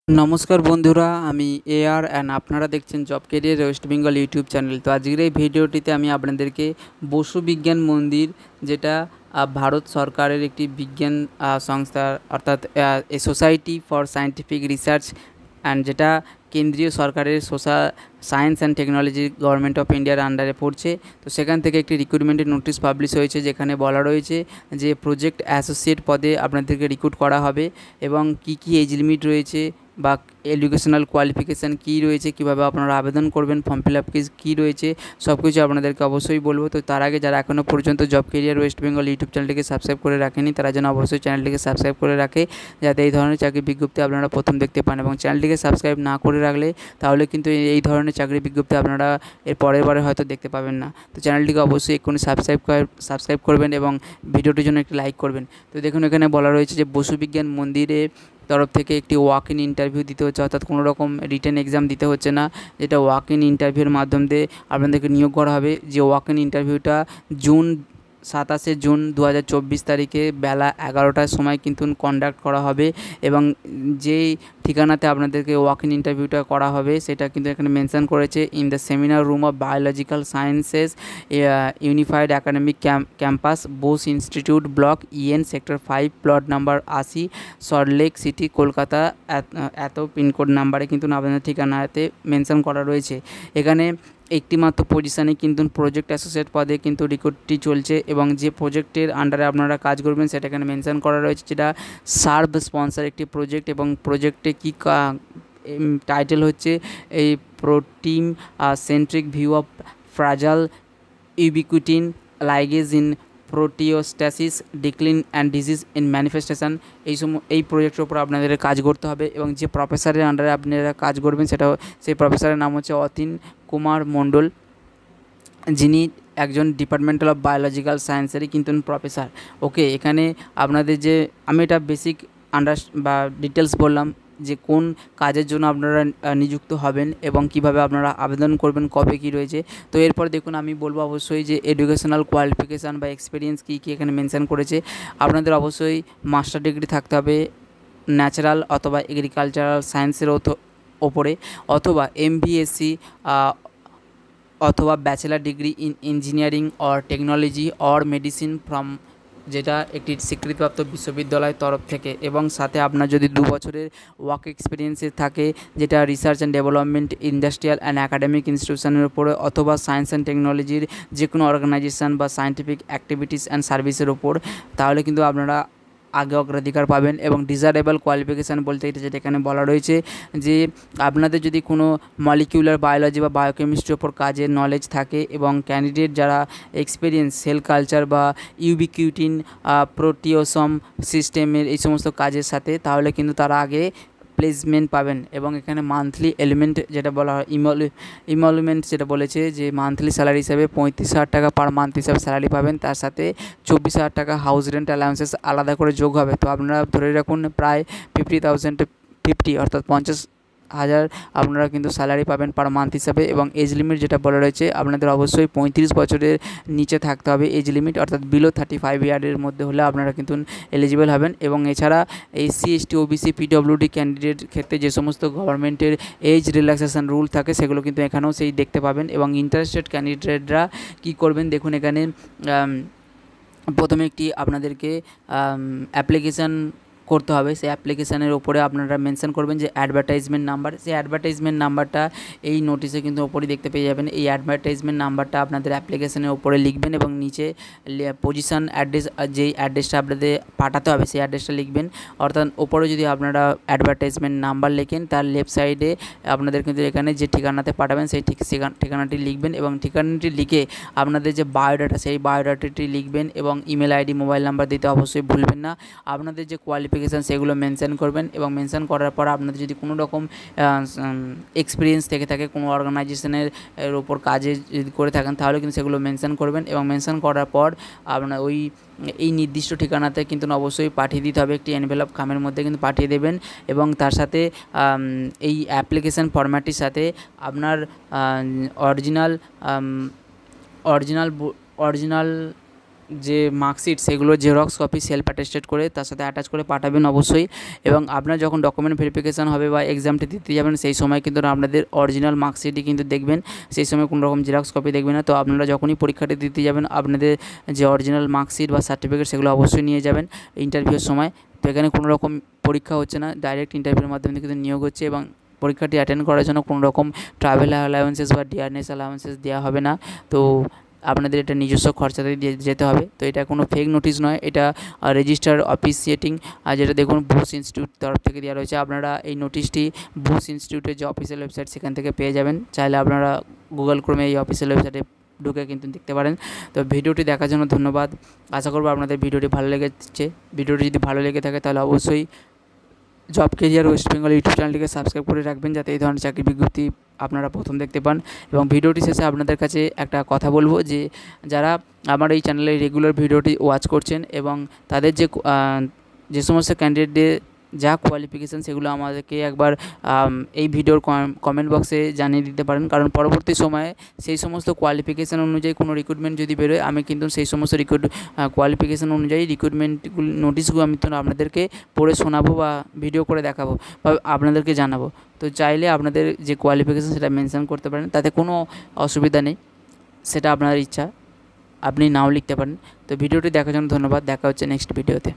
नमस्कार बंधुरा आमी एआर एंड आपनारा देखছেন job career West Bengal YouTube channel. तो आजकेर এই ভিডিওটিতে আমি আপনাদেরকে বসু বিজ্ঞান মন্দির যেটা ভারত সরকারের একটি বিজ্ঞান সংস্থা অর্থাৎ a society for scientific research and যেটা কেন্দ্রীয় সরকারের science and technology government of ইন্ডিয়ার আন্ডারে পড়ছে। তো সেখান থেকে একটি রিক্রুটমেন্টের নোটিশ পাবলিশ হয়েছে, যেখানে বলা রয়েছে যে প্রজেক্ট অ্যাসোসিয়েট পদে আপনাদেরকে রিক্রুট করা হবে এবং কি কি এজ লিমিট রয়েছে বা এডুকেশনাল কোয়ালিফিকেশান কী রয়েছে, কীভাবে আপনারা আবেদন করবেন, ফর্ম ফিল আপ কী রয়েছে, সব কিছু আপনাদেরকে অবশ্যই বলবো। তো তার আগে যারা এখনও পর্যন্ত job career West Bengal YouTube চ্যানেলটিকে সাবস্ক্রাইব করে রাখেনি তারা যেন অবশ্যই চ্যানেলটিকে সাবস্ক্রাইব করে রাখে, যাতে এই ধরনের চাকরি বিজ্ঞপ্তি আপনারা প্রথম দেখতে পান। এবং চ্যানেলটিকে সাবস্ক্রাইব না করে রাখলে তাহলে কিন্তু এই ধরনের চাকরি বিজ্ঞপ্তি আপনারা এর পরের বারে হয়তো দেখতে পাবেন না। তো চ্যানেলটিকে অবশ্যই এক্ষুনি সাবস্ক্রাইব করবেন এবং ভিডিওটির জন্য একটি লাইক করবেন। তো দেখুন এখানে বলা রয়েছে যে বসু বিজ্ঞান মন্দিরে তরফ থেকে একটি ওয়াক ইন ইন্টারভিউ দিতে হচ্ছে, অর্থাৎ কোনো রকম রিটেন এক্সাম দিতে হচ্ছে না, যেটা ওয়াক ইন ইন্টারভিউর মাধ্যমে আপনাদেরকে নিয়োগ করা হবে। যে ওয়াক ইন ইন্টারভিউটা 27 জুন 2024 তারিখে বেলা 11টার সময় কিন্তু কন্ডাক্ট করা হবে এবং যেই ঠিকানাতে আপনাদেরকে ওয়াক ইন ইন্টারভিউটা করা হবে সেটা কিন্তু এখানে মেনশন করেছে, in the seminar room of biological sciences unified academic campus Bose institute block EN sector 5 plot number 80 Salt Lake city Kolkata এত পিনকোড নাম্বারে কিন্তু আপনাদের ঠিকানাতে মেনশন করা রয়েছে। এখানে একটি মাত্র পজিশানে কিন্তু প্রজেক্ট অ্যাসোসিয়েট পদে কিন্তু রিক্রুটটি চলছে এবং যে প্রজেক্টের আন্ডারে আপনারা কাজ করবেন সেটা এখানে মেনশন করা রয়েছে, যেটা সার্ভ স্পন্সর একটি প্রজেক্ট। এবং প্রজেক্টে কি টাইটেল হচ্ছে এই protein centric view of fragile ubiquitin ligase in proteostasis decline and disease in manifestation. এই প্রজেক্টের উপর আপনাদের কাজ করতে হবে এবং যে প্রফেসরের আন্ডারে আপনারা কাজ করবেন সেই প্রফেসরের নাম হচ্ছে অতীন কুমার মণ্ডল, যিনি একজন ডিপার্টমেন্টাল অফ বায়োলজিক্যাল সায়েন্সেরই কিন্তু প্রফেসর। ওকে, এখানে আপনাদের যে আমি এটা বেসিক বা ডিটেলস বললাম যে কোন কাজের জন্য আপনারা নিযুক্ত হবেন এবং কিভাবে আপনারা আবেদন করবেন, কবে কী রয়েছে। তো এরপর দেখুন আমি বলবো অবশ্যই যে এডুকেশনাল কোয়ালিফিকেশান বা এক্সপিরিয়েন্স কী কী এখানে মেনশন করেছে। আপনাদের অবশ্যই মাস্টার ডিগ্রি থাকতে হবে ন্যাচারাল অথবা এগ্রিকালচারাল সায়েন্সের ওপরে, অথবা MBSc অথবা bachelor degree in engineering or technology or medicine from যেটা একটি স্বীকৃতিপ্রাপ্ত বিশ্ববিদ্যালয়ের তরফ থেকে, এবং সাথে আপনার যদি 2 বছরের ওয়ার্ক এক্সপিরিয়েন্সে থাকে যেটা research and development industrial and academic ইনস্টিটিউশনের উপরে অথবা সায়েন্স অ্যান্ড টেকনোলজির যে কোনো অর্গানাইজেশন বা সায়েন্টিফিক অ্যাক্টিভিটিস অ্যান্ড সার্ভিসের ওপর, তাহলে কিন্তু আপনারা আগে অগ্রাধিকার পাবেন। এবং ডিজারেবল কোয়ালিফিকেশান বলতে যেটা এখানে বলা রয়েছে যে আপনাদের যদি কোনো মলিকিউলার বায়োলজি বা বায়োকেমিস্ট্রির ওপর কাজের নলেজ থাকে এবং ক্যান্ডিডেট যারা এক্সপিরিয়েন্স সেল কালচার বা ইউবিকিউটিন প্রোটিওসম সিস্টেমের এই সমস্ত কাজের সাথে, তাহলে কিন্তু তারা আগে প্লেসমেন্ট পাবেন। এবং এখানে মান্থলি এলিমেন্ট যেটা বলা হয় ইমলুমেন্ট যেটা বলেছে যে মান্থলি স্যালারি হিসাবে 35,000 টাকা পার মান্থ হিসাবে স্যালারি পাবেন, তার সাথে 24,000 টাকা হাউস রেন্ট অ্যালাউন্সেস আলাদা করে যোগ হবে। তো আপনারা ধরে রাখুন প্রায় 50,050 অর্থাৎ 50,000 আপনারা কিন্তু স্যালারি পাবেন পার মান্থ হিসাবে। এবং এজ লিমিট যেটা বলা রয়েছে আপনাদের অবশ্যই 35 বছরের নিচে থাকতে হবে এজ লিমিট, অর্থাৎ বিলো 35 ইয়ারের মধ্যে হলে আপনারা কিন্তু এলিজিবল হবেন। এবং এছাড়া SC ST OBC PWD candidate ক্ষেত্রে যে সমস্ত গভর্নমেন্টের এজ রিল্যাক্সেশন রুল থাকে সেগুলো কিন্তু এখানেও সেই দেখতে পাবেন। এবং ইন্টারেস্টেড ক্যান্ডিডেটরা কী করবেন দেখুন, এখানে প্রথমে একটি আপনাদেরকে অ্যাপ্লিকেশান করতে হবে। সেই অ্যাপ্লিকেশানের ওপরে আপনারা মেনশন করবেন যে অ্যাডভার্টাইজমেন্ট নাম্বার, সেই অ্যাডভার্টাইজমেন্ট নাম্বারটা এই নোটিশে কিন্তু ওপরে দেখতে পেয়ে যাবেন। এই অ্যাডভার্টাইজমেন্ট নাম্বারটা আপনাদের অ্যাপ্লিকেশানের ওপরে লিখবেন এবং নিচে পজিশন অ্যাড্রেস, যেই অ্যাড্রেসটা আপনাদের পাঠাতে হবে সেই অ্যাড্রেসটা লিখবেন। অর্থাৎ ওপরে যদি আপনারা অ্যাডভার্টাইজমেন্ট নাম্বার লেখেন তার লেফট সাইডে আপনাদের কিন্তু এখানে যে ঠিকানাতে পাঠাবেন সেই ঠিকানাটি লিখবেন এবং ঠিকানাটি লিখে আপনাদের যে বায়োডাটা সেই বায়োডাটাটি লিখবেন এবং ইমেল আইডি মোবাইল নাম্বার দিতে অবশ্যই ভুলবেন না। আপনাদের যে কোয়ালিফিকেশান সেগুলো মেনশন করবেন এবং মেনশন করার পর আপনাদের যদি কোনো রকম এক্সপিরিয়েন্স থেকে থাকে কোনো অর্গানাইজেশনের ওপর কাজে যদি করে থাকেন তাহলে কিন্তু সেগুলো মেনশন করবেন। এবং মেনশন করার পর আপনার এই নির্দিষ্ট ঠিকানাতে কিন্তু অবশ্যই পাঠিয়ে দিতে হবে, একটি এনভেলপ খামের মধ্যে কিন্তু পাঠিয়ে দেবেন। এবং তার সাথে এই অ্যাপ্লিকেশান ফরম্যাটটির সাথে আপনার অরিজিনাল যে মার্কশিট সেগুলোর জেরক্স কপি সেলফ অ্যাটেস্টেড করে তার সাথে অ্যাটাচ করে পাঠাবেন অবশ্যই। এবং আপনার যখন ডকুমেন্ট ভেরিফিকেশান হবে বা এক্সামটি দিতে যাবেন সেই সময় কিন্তু আপনাদের অরিজিনাল মার্কশিটই কিন্তু দেখবেন, সেই সময় কোনো রকম জেরক্স কপি দেখবেন না। তো আপনারা যখনই পরীক্ষাটি দিতে যাবেন আপনাদের যে অরিজিনাল মার্কশিট বা সার্টিফিকেট সেগুলো অবশ্যই নিয়ে যাবেন ইন্টারভিউর সময়। তো এখানে কোনো রকম পরীক্ষা হচ্ছে না, ডাইরেক্ট ইন্টারভিউর মাধ্যমে কিন্তু নিয়োগ হচ্ছে এবং পরীক্ষাটি অ্যাটেন্ড করার জন্য কোনো রকম ট্রাভেল অ্যালাউন্সেস বা ডিয়ারনেস অ্যালাউন্সেস দেওয়া হবে না। তো আপনাদের এটা নিজস্ব খরচাতেই যেতে হবে। তো এটা কোনো ফেক নোটিশ নয়, এটা রেজিস্টার অফিসিয়েটিং, আর যেটা দেখুন বুশ ইনস্টিটিউট তরফ থেকে দেওয়া রয়েছে। আপনারা এই নোটিশটি বুশ ইনস্টিটিউটের যে অফিসিয়াল ওয়েবসাইট সেখান থেকে পেয়ে যাবেন, চাইলে আপনারা গুগল ক্রোমে এই অফিসিয়াল ওয়েবসাইটে ঢুকে কিন্তু দেখতে পারেন। তো ভিডিওটি দেখার জন্য ধন্যবাদ। আশা করব আপনাদের ভিডিওটি ভালো লেগেছে। ভিডিওটি যদি ভালো লেগে থাকে তাহলে অবশ্যই job career West Bengal YouTube চ্যানেলটিকে সাবস্ক্রাইব করে রাখবেন, যাতে এই ধরনের চাকরির বিজ্ঞপ্তি আপনারা প্রথম দেখতে পান। এবং ভিডিওটি শেষে আপনাদের কাছে একটা কথা বলবো যে যারা আমার এই চ্যানেলে রেগুলার ভিডিওটি ওয়াচ করছেন এবং তাদের যে সমস্ত ক্যান্ডিডেটদের যা কোয়ালিফিকেশান সেগুলো আমাদেরকে একবার এই ভিডিওর কমেন্ট বক্সে জানিয়ে দিতে পারেন, কারণ পরবর্তী সময়ে সেই সমস্ত কোয়ালিফিকেশান অনুযায়ী কোনো রিক্রুটমেন্ট যদি বেরোয় আমি কিন্তু সেই সমস্ত কোয়ালিফিকেশান অনুযায়ী রিক্রুটমেন্টগুলো নোটিশগুলো আমি তো আপনাদেরকে পড়ে শোনাবো বা ভিডিও করে দেখাবো বা আপনাদেরকে জানাবো। তো চাইলে আপনাদের যে কোয়ালিফিকেশান সেটা মেনশন করতে পারেন, তাতে কোনো অসুবিধা নেই, সেটা আপনার ইচ্ছা, আপনি নাও লিখতে পারেন। তো ভিডিওটি দেখার জন্য ধন্যবাদ, দেখা হচ্ছে নেক্সট ভিডিওতে।